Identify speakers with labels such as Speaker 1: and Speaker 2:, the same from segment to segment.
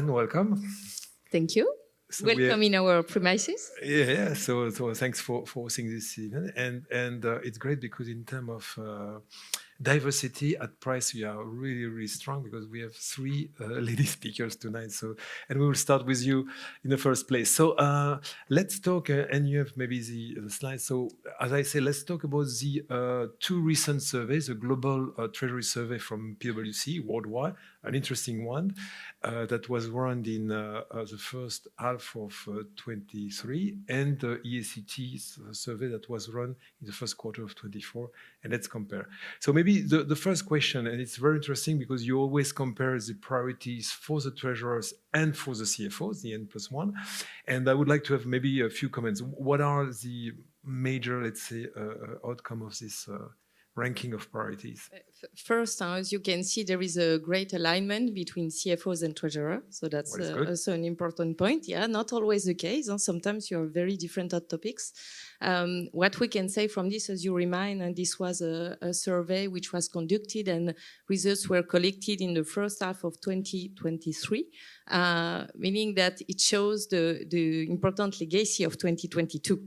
Speaker 1: Anne, welcome.
Speaker 2: Thank you.
Speaker 1: So
Speaker 2: welcome in our premises.
Speaker 1: Yeah. So thanks for hosting this event, and it's great because in terms of diversity at Price, we are really strong because we have three lady speakers tonight. So, and we will start with you in the first place. So let's talk, and you have maybe the slide. So as I say, let's talk about the two recent surveys, the global treasury survey from PwC worldwide, an interesting one that was run in the first half of 23, and the EACT survey that was run in the first quarter of 24. And let's compare. So maybe the first question, and it's very interesting because you always compare the priorities for the treasurers and for the CFOs, the N+1. And I would like to have maybe a few comments. What are the major, let's say, outcome of this ranking of priorities?
Speaker 2: First, as you can see, there is a great alignment between CFOs and treasurer. So that's also an important point. Yeah, not always the case. Sometimes you are very different on topics. What we can say from this, as you remind, and this was a survey which was conducted and results were collected in the first half of 2023, meaning that it shows the important legacy of 2022.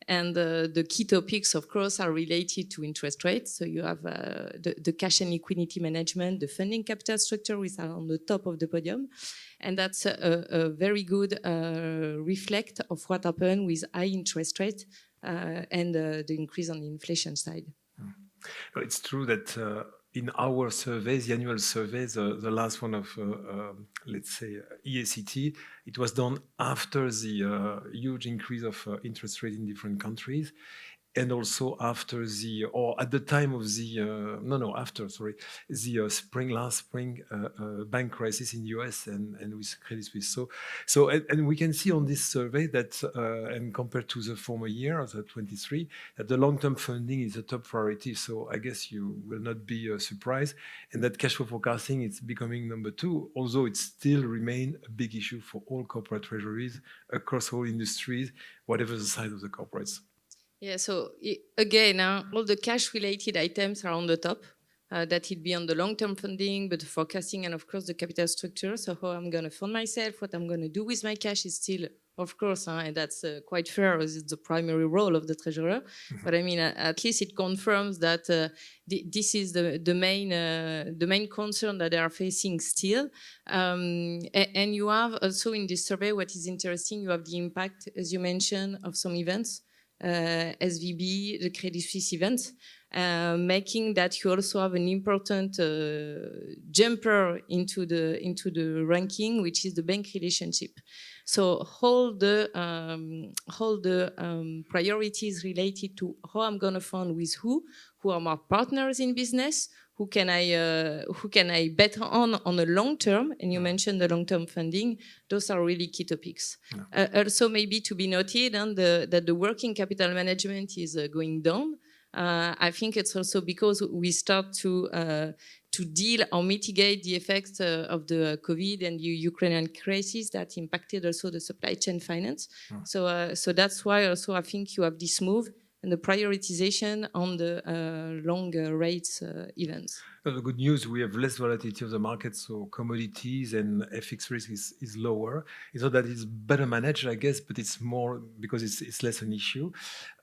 Speaker 2: And the key topics, of course, are related to interest rates. So you have the cash and liquidity management, the funding capital structure, which are on the top of the podium. And that's a very good reflect of what happened with high interest rate and the increase on the inflation side.
Speaker 1: It's true that in our surveys, the annual surveys, the last one of, let's say, EACT, it was done after the huge increase of interest rate in different countries. And also after the, or at the time of the, the last spring bank crisis in the US and with Credit Suisse. So and we can see on this survey that, and compared to the former year, the 23, that the long-term funding is a top priority. So I guess you will not be surprised. And that cash flow forecasting is becoming number 2, although it still remains a big issue for all corporate treasuries across all industries, whatever the size of the corporates.
Speaker 2: Yeah, so again, all the cash-related items are on the top. That it be on the long-term funding, but the forecasting and, of course, the capital structure. So how I'm going to fund myself, what I'm going to do with my cash is still, of course, and that's quite fair as it's the primary role of the treasurer. But I mean, at least it confirms that this is the main concern that they are facing still. And you have also in this survey, what is interesting, you have the impact, as you mentioned, of some events. SVB, the Credit Suisse event, making that you also have an important jumper into the ranking, which is the bank relationship. So all the priorities related to how I'm going to fund with who are my partners in business, who can I bet on a long term? And you mentioned the long term funding. Those are really key topics. Also, maybe to be noted, that the working capital management is going down. I think it's also because we start to deal or mitigate the effects of the COVID and the Ukrainian crisis that impacted also the supply chain finance. So that's why also I think you have this move and the prioritization on the long rates events.
Speaker 1: The good news, we have less volatility of the market, so commodities and FX risk is lower. It's not that it's better managed, I guess, but it's more because it's less an issue.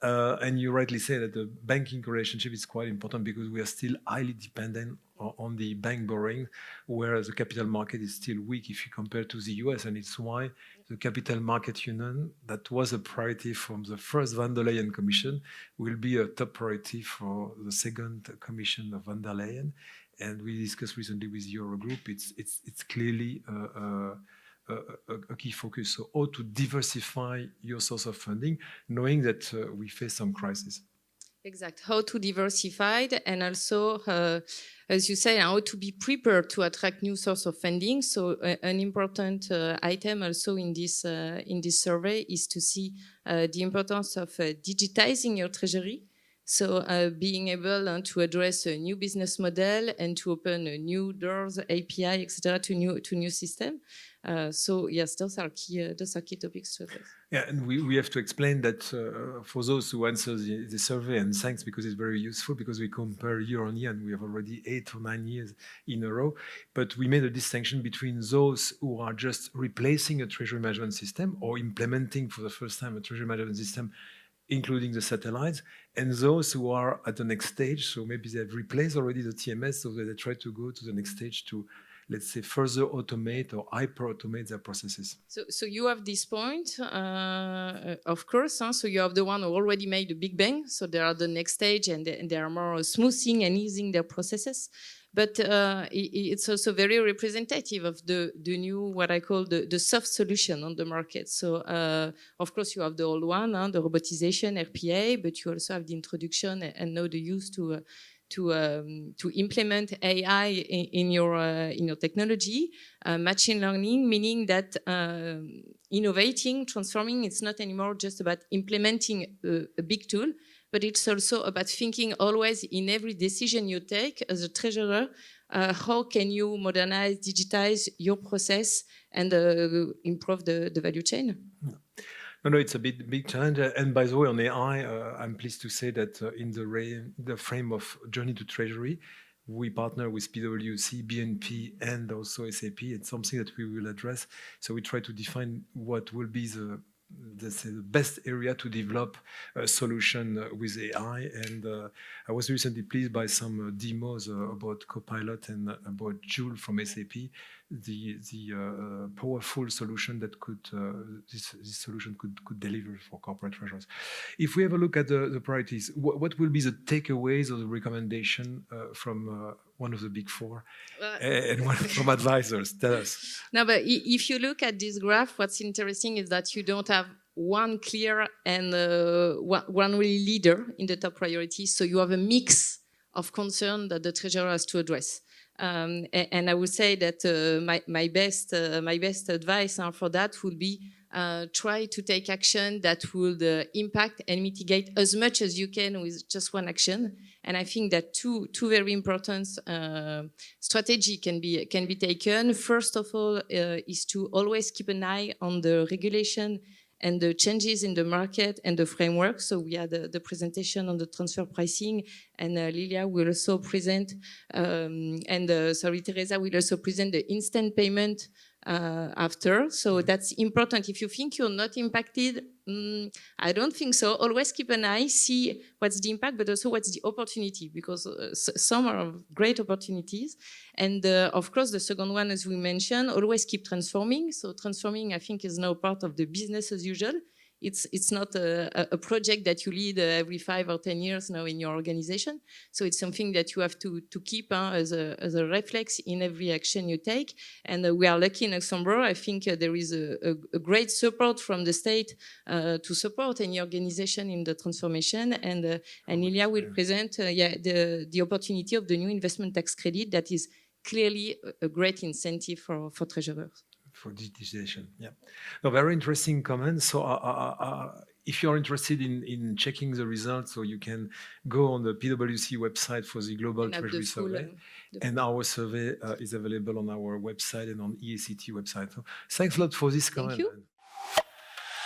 Speaker 1: And you rightly say that the banking relationship is quite important because we are still highly dependent on the bank borrowing, whereas the capital market is still weak if you compare to the US, and it's why the Capital Market Union, that was a priority from the first van der Leyen Commission, will be a top priority for the second Commission of van der Leyen. And we discussed recently with Eurogroup, it's clearly a key focus. So how to diversify your source of funding, knowing that we face some crisis.
Speaker 2: Exactly. How to diversify, and also, as you say, how to be prepared to attract new source of funding. So an important item also in this survey is to see the importance of digitizing your treasury. So being able to address a new business model and to open new doors, API, etc., to new system. So yes, those are key topics to address.
Speaker 1: Yeah, and we have to explain that for those who answer the survey, and thanks because it's very useful because we compare year on year and we have already 8 or 9 years in a row. But we made a distinction between those who are just replacing a treasury management system or implementing for the first time a treasury management system, including the satellites, and those who are at the next stage. So maybe they have replaced already the TMS, so that they try to go to the next stage to, let's say, further automate or hyper-automate their processes.
Speaker 2: So you have this point, of course. So you have the one who already made a big bang. So they are the next stage and they are more smoothing and easing their processes. But it's also very representative of the new, what I call the soft solution on the market. So of course you have the old one, the robotization, RPA, but you also have the introduction and now the use to implement AI in your technology, machine learning, meaning that innovating, transforming, it's not anymore just about implementing a big tool, but it's also about thinking always in every decision you take as a treasurer, how can you modernize, digitize your process and improve the value chain?
Speaker 1: No, it's a big challenge. And by the way, on AI, I'm pleased to say that in the frame of Journey to Treasury, we partner with PwC, BNP, and also SAP. It's something that we will address. So we try to define what will be the best area to develop a solution with AI. And I was recently pleased by some demos about Copilot and about Joule from SAP, the powerful solution that this solution could deliver for corporate treasurers. If we have a look at the priorities, what will be the takeaways or the recommendation from one of the big four and one from advisors? Tell us.
Speaker 2: No, but if you look at this graph, what's interesting is that you don't have one clear and one really leader in the top priorities. So you have a mix of concern that the treasurer has to address. And I would say that my best advice for that would be try to take action that would impact and mitigate as much as you can with just one action. And I think that two very important strategy can be taken. First of all, is to always keep an eye on the regulation and the changes in the market and the framework. So we had the presentation on the transfer pricing, and Lilia will also present, Teresa will also present the instant payment after. So that's important. If you think you're not impacted, I don't think so. Always keep an eye, see what's the impact, but also what's the opportunity, because some are great opportunities. And of course, the second one, as we mentioned, always keep transforming. So transforming, I think, is now part of the business as usual. It's not a project that you lead every 5 or 10 years now in your organization. So it's something that you have to keep as a reflex in every action you take. And we are lucky in Luxembourg. I think there is a great support from the state to support any organization in the transformation. And Lilia will present the opportunity of the new investment tax credit that is clearly a great incentive for treasurers.
Speaker 1: For digitization, yeah. No, very interesting comments. So if you're interested in checking the results, so you can go on the PwC website for the Global Treasury Survey. And our survey is available on our website and on EACT website. So thanks a lot for this comment.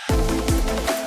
Speaker 2: Thank you.